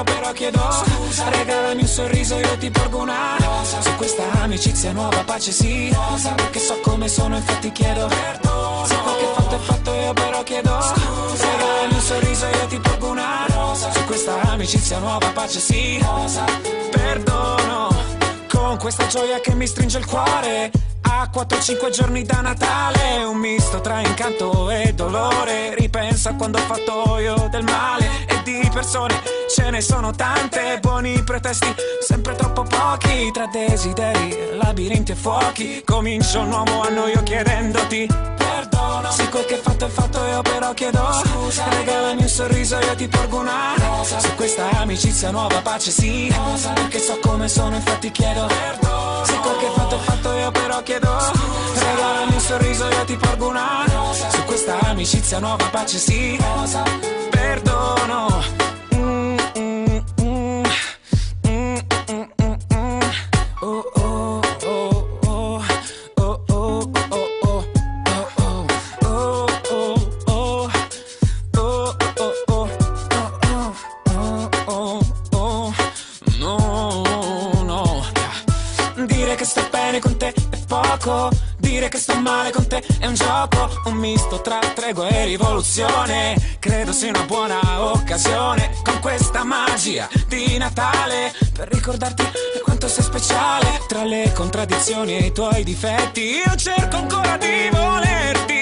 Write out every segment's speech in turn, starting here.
io però chiedo scusa. Regalami un sorriso, io ti porgo una rosa. Su questa amicizia nuova pace sì, rosa. Perché so come sono, infatti chiedo perdono. Se quel che fatto è fatto, io però chiedo scusa. Regalami un sorriso, io ti porgo una rosa. Su questa amicizia nuova pace sì, rosa. Perdono. Con questa gioia che mi stringe il cuore, a 4-5 giorni da Natale, un misto tra incanto e dolore. Ripenso a quando ho fatto io del male, e di persone ce ne sono tante. Buoni pretesti, sempre troppo pochi. Tra desideri, labirinti e fuochi, comincio un nuovo anno io chiedendoti perdono. Se quel che fatto è fatto, io però chiedo scusa. Regalami un sorriso, io ti porgo una rosa. Su questa amicizia nuova pace sì, rosa. Perché so come sono, infatti chiedo perdono. Se quel che fatto è fatto, io però chiedo scusa. Regalami un sorriso, io ti porgo una rosa. Su questa amicizia nuova pace sì, rosa. Perdono. Con te è poco, dire che sto male con te è un gioco, un misto tra tregua e rivoluzione. Credo sia una buona occasione, con questa magia di Natale, per ricordarti quanto sei speciale. Tra le contraddizioni e i tuoi difetti, io cerco ancora di volerti.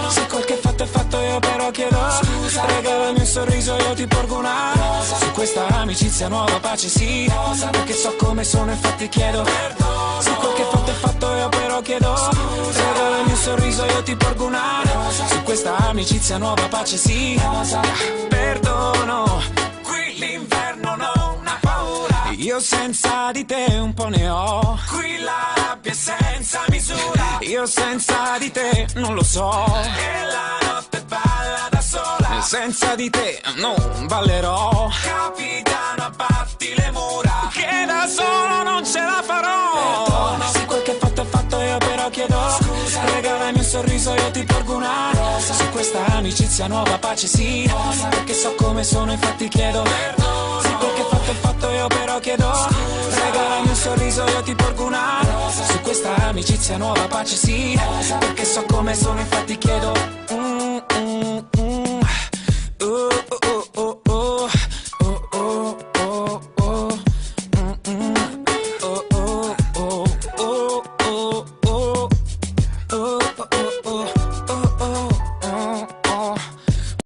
Se quel che fatto è fatto, io però chiedo scusa. Regalami un sorriso, io ti porgo una rosa. Su questa amicizia nuova pace sì, rosa. Perché so come sono, infatti chiedo perdono. Se quel che fatto è fatto, io però chiedo scusa. Regalami un sorriso, io ti porgo una rosa. Su questa amicizia nuova pace sì, rosa. Perdono. Qui l'inverno non ha paura, io senza di te un po' ne ho. Qui la rabbia è senza misura, io senza di te non lo so. E la notte balla da sola, senza di te non ballerò. Capitano, abbatti le mura, che da solo non ce la farò. Perdono. Se quel che fatto è fatto, io però chiedo scusa. Regalami un sorriso, io ti porgo una rosa. Su questa amicizia nuova pace sì, rosa. Perché so come sono, infatti chiedo perdono. Se quel che fatto è fatto, io però chiedo scusa. Regalami un sorriso, io ti porgo una rosa. Su questa amicizia nuova pace sì, rosa. Perché so come sono, infatti chiedo